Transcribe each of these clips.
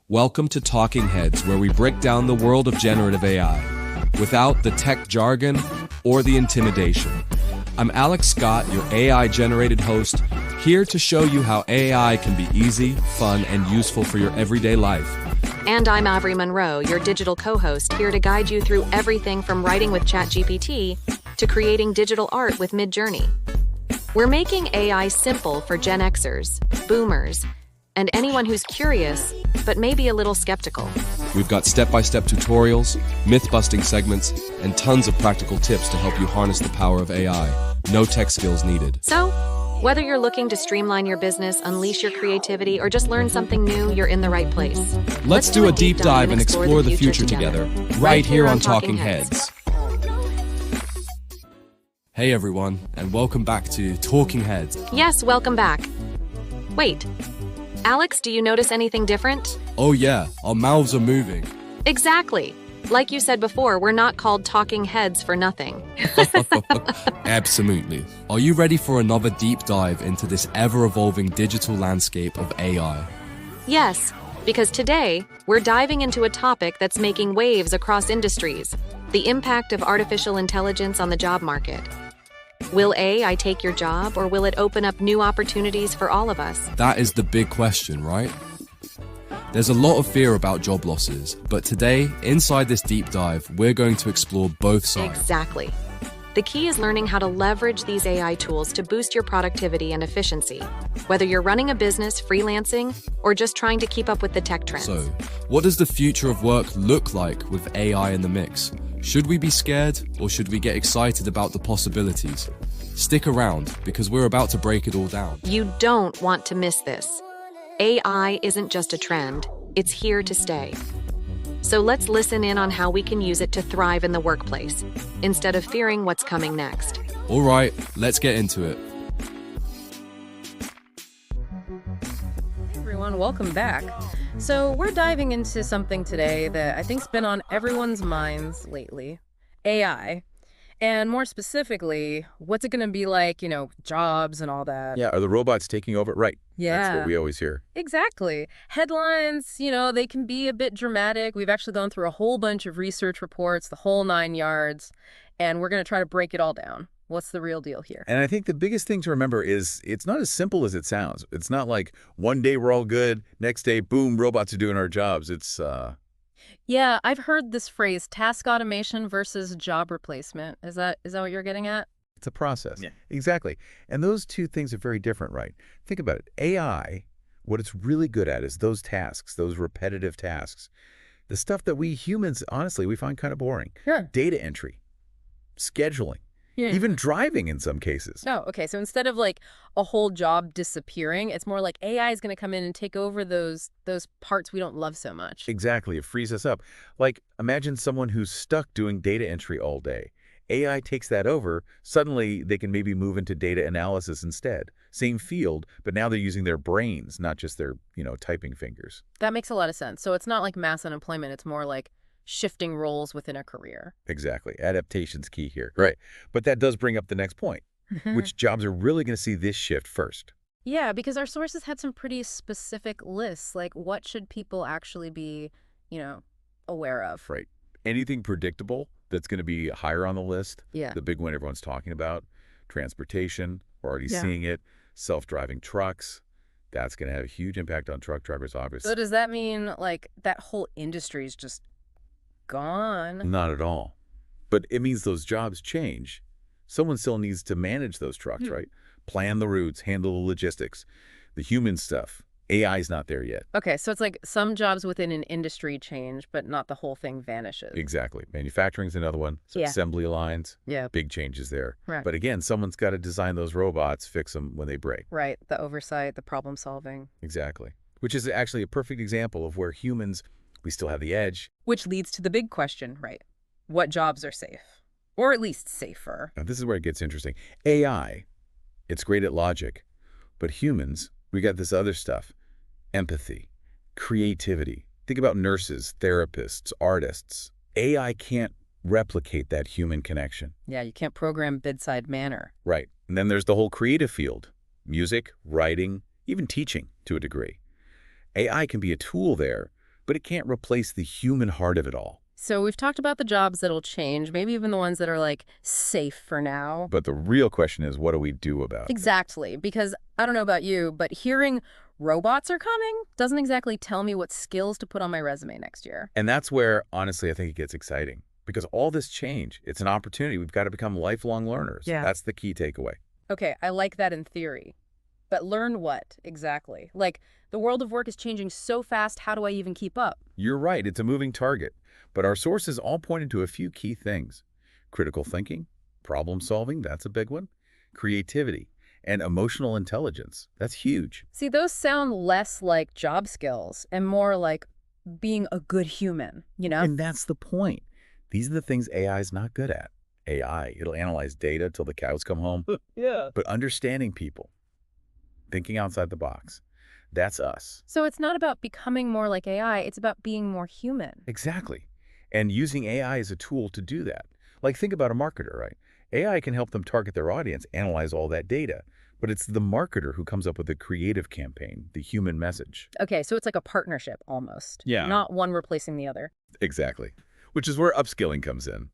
Welcome to Talking Heads, where we break down the world of generative AI without the tech jargon or the intimidation. I'm Alex Scott, your AI-generated host, here to show you how AI can be easy, fun, and useful for your everyday life. And I'm Avery Monroe, your digital co-host, here to guide you through everything from writing with ChatGPT to creating digital art with Midjourney. We're making AI simple for Gen Xers, boomers, and anyone who's curious, but maybe a little skeptical. We've got step-by-step tutorials, myth-busting segments, and tons of practical tips to help you harness the power of AI. No tech skills needed. So, whether you're looking to streamline your business, unleash your creativity, or just learn something new, you're in the right place. Let's do a deep dive and explore the future together, right here on Talking Heads. Hey everyone, and welcome back to Talking Heads. Yes, welcome back. Wait, Alex, do you notice anything different? Oh yeah, our mouths are moving. Exactly. Like you said before, we're not called Talking Heads for nothing. Absolutely. Are you ready for another deep dive into this ever-evolving digital landscape of AI? Yes, because today, we're diving into a topic that's making waves across industries: the impact of artificial intelligence on the job market. Will AI take your job, or will it open up new opportunities for all of us? That is the big question, right? There's a lot of fear about job losses, but today, inside this deep dive, we're going to explore both sides. Exactly. The key is learning how to leverage these AI tools to boost your productivity and efficiency, whether you're running a business, freelancing, or just trying to keep up with the tech trends. So, what does the future of work look like with AI in the mix? Should we be scared, or should we get excited about the possibilities? Stick around, because we're about to break it all down. You don't want to miss this. AI isn't just a trend, it's here to stay. So let's listen in on how we can use it to thrive in the workplace, instead of fearing what's coming next. All right, let's get into it. Hey everyone, welcome back. So we're diving into something today that I think's been on everyone's minds lately: AI. And more specifically, what's it going to be like, jobs and all that? Yeah, are the robots taking over? Right. Yeah. That's what we always hear. Exactly. Headlines, they can be a bit dramatic. We've actually gone through a whole bunch of research reports, the whole 9 yards, and we're going to try to break it all down. What's the real deal here? And I think the biggest thing to remember is it's not as simple as it sounds. It's not like one day we're all good, next day, boom, robots are doing our jobs. Yeah, I've heard this phrase, task automation versus job replacement. Is that what you're getting at? It's a process. Yeah. Exactly. And those two things are very different, right? Think about it. AI, what it's really good at is those tasks, those repetitive tasks. The stuff that we humans, honestly, we find kind of boring. Sure. Data entry, scheduling, Yeah. even driving in some cases. Oh, okay. So instead of like a whole job disappearing, it's more like AI is going to come in and take over those parts we don't love so much. Exactly. It frees us up. Like, imagine someone who's stuck doing data entry all day. AI takes that over. Suddenly, they can maybe move into data analysis instead. Same field, but now they're using their brains, not just their, typing fingers. That makes a lot of sense. So it's not like mass unemployment. It's more like shifting roles within a career. Exactly. Adaptation's key here. Right. But that does bring up the next point. Which jobs are really going to see this shift first? Yeah, because our sources had some pretty specific lists, like what should people actually be, aware of. Right. Anything predictable that's going to be higher on the list. Yeah. The big one everyone's talking about, transportation, we're already Yeah. seeing it, self-driving trucks. That's going to have a huge impact on truck drivers, obviously. So does that mean like that whole industry is just gone? Not at all. But it means those jobs change. Someone still needs to manage those trucks, right? Plan the routes, handle the logistics, the human stuff. AI's not there yet. Okay, so it's like some jobs within an industry change, but not the whole thing vanishes. Exactly. Manufacturing's another one. So Yeah. assembly lines, Yeah, big changes there. right. But again, someone's got to design those robots, fix them when they break. Right, the oversight, the problem solving. Exactly. Which is actually a perfect example of where humans, we still have the edge. Which leads to the big question, right? What jobs are safe? Or at least safer? Now, this is where it gets interesting. AI, it's great at logic. But humans, we got this other stuff. Empathy, creativity. Think about nurses, therapists, artists. AI can't replicate that human connection. Yeah, you can't program bedside manner. Right. And then there's the whole creative field. Music, writing, even teaching to a degree. AI can be a tool there, but it can't replace the human heart of it all. So we've talked about the jobs that'll change, maybe even the ones that are like safe for now. But the real question is, what do we do about it? Exactly, because I don't know about you, but hearing robots are coming doesn't exactly tell me what skills to put on my resume next year. And that's where, honestly, I think it gets exciting. Because all this change, it's an opportunity. We've got to become lifelong learners. Yeah. That's the key takeaway. Okay, I like that in theory. But learn what, exactly? Like, the world of work is changing so fast, how do I even keep up? You're right, it's a moving target. But our sources all pointed to a few key things. Critical thinking, problem solving, that's a big one. Creativity, and emotional intelligence. That's huge. See, those sound less like job skills and more like being a good human, you know? And that's the point. These are the things AI is not good at. AI, it'll analyze data till the cows come home. Yeah. But understanding people, thinking outside the box, that's us. So it's not about becoming more like AI, it's about being more human. Exactly. And using AI as a tool to do that. Like, think about a marketer, right? AI can help them target their audience, analyze all that data. But it's the marketer who comes up with the creative campaign, the human message. Okay, so it's like a partnership almost. Yeah. Not one replacing the other. Exactly. Which is where upskilling comes in.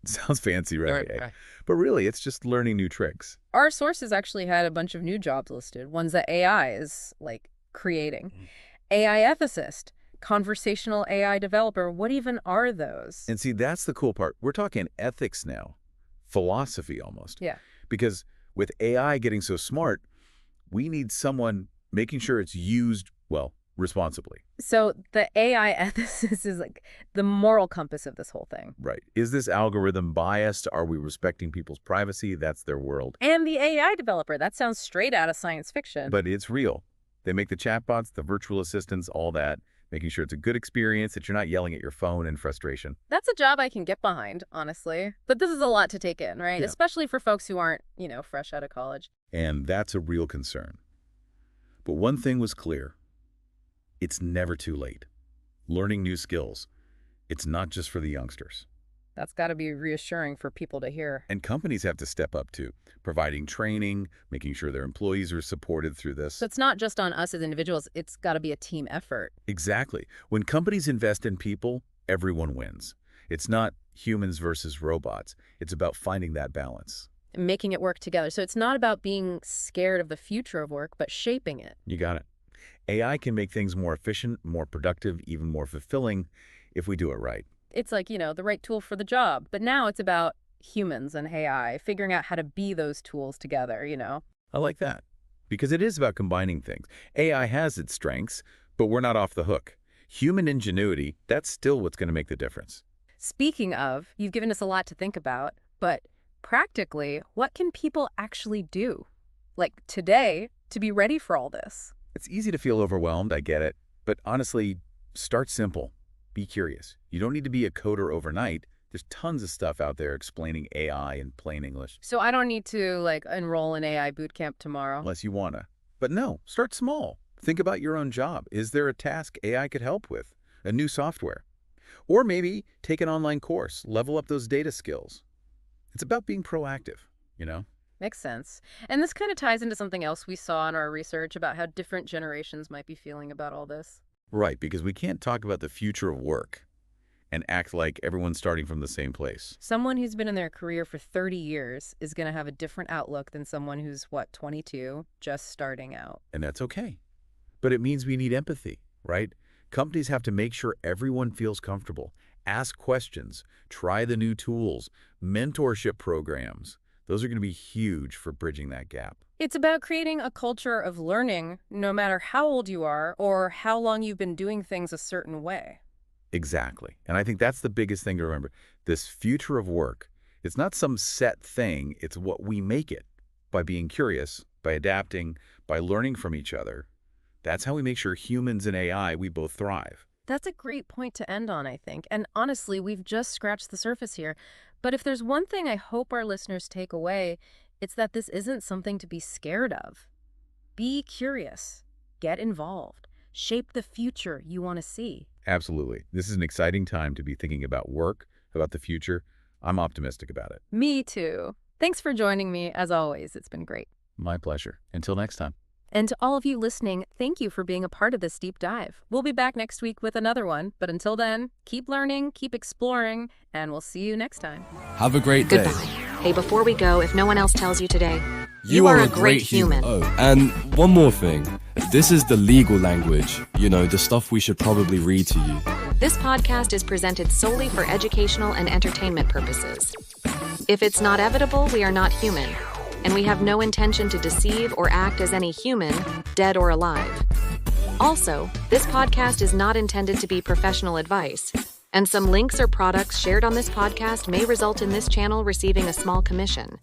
Sounds fancy, right? Right. But really, it's just learning new tricks. Our sources actually had a bunch of new jobs listed, ones that AI is like creating. AI ethicist, conversational AI developer, what even are those? And see, that's the cool part. We're talking ethics now, philosophy almost. Yeah. Because with AI getting so smart, we need someone making sure it's used, well, responsibly. So the AI ethicist is like the moral compass of this whole thing. Right. Is this algorithm biased? Are we respecting people's privacy? That's their world. And the AI developer, that sounds straight out of science fiction. But it's real. They make the chatbots, the virtual assistants, all that, making sure it's a good experience, that you're not yelling at your phone in frustration. That's a job I can get behind, honestly. But this is a lot to take in, right? Yeah. Especially for folks who aren't, fresh out of college. And that's a real concern. But one thing was clear. It's never too late. Learning new skills, it's not just for the youngsters. That's got to be reassuring for people to hear. And companies have to step up too, providing training, making sure their employees are supported through this. So it's not just on us as individuals, it's got to be a team effort. Exactly. When companies invest in people, everyone wins. It's not humans versus robots. It's about finding that balance. And making it work together. So it's not about being scared of the future of work, but shaping it. You got it. AI can make things more efficient, more productive, even more fulfilling if we do it right. It's like, the right tool for the job. But now it's about humans and AI, figuring out how to be those tools together, I like that. Because it is about combining things. AI has its strengths, but we're not off the hook. Human ingenuity, that's still what's going to make the difference. Speaking of, you've given us a lot to think about, but practically, what can people actually do, like today, to be ready for all this? It's easy to feel overwhelmed, I get it. But honestly, start simple. Be curious. You don't need to be a coder overnight. There's tons of stuff out there explaining AI in plain English. So I don't need to, enroll in AI bootcamp tomorrow? Unless you want to. But no, start small. Think about your own job. Is there a task AI could help with? A new software? Or maybe take an online course, level up those data skills. It's about being proactive, Makes sense. And this kind of ties into something else we saw in our research about how different generations might be feeling about all this. Right, because we can't talk about the future of work and act like everyone's starting from the same place. Someone who's been in their career for 30 years is going to have a different outlook than someone who's, 22, just starting out. And that's okay. But it means we need empathy, right? Companies have to make sure everyone feels comfortable. Ask questions, try the new tools, mentorship programs. Those are going to be huge for bridging that gap. It's about creating a culture of learning, no matter how old you are or how long you've been doing things a certain way. Exactly. And I think that's the biggest thing to remember. This future of work, it's not some set thing. It's what we make it by being curious, by adapting, by learning from each other. That's how we make sure humans and AI, we both thrive. That's a great point to end on, I think. And honestly, we've just scratched the surface here. But if there's one thing I hope our listeners take away, it's that this isn't something to be scared of. Be curious. Get involved. Shape the future you want to see. Absolutely. This is an exciting time to be thinking about work, about the future. I'm optimistic about it. Me too. Thanks for joining me. As always, it's been great. My pleasure. Until next time. And to all of you listening, thank you for being a part of this deep dive. We'll be back next week with another one, but until then, keep learning, keep exploring, and we'll see you next time. Have a great day. Goodbye. Hey, before we go, if no one else tells you today, You are a great human. Oh, and one more thing. This is the legal language, the stuff we should probably read to you. This podcast is presented solely for educational and entertainment purposes. If it's not evitable, we are not human, and we have no intention to deceive or act as any human, dead or alive. Also, this podcast is not intended to be professional advice, and some links or products shared on this podcast may result in this channel receiving a small commission.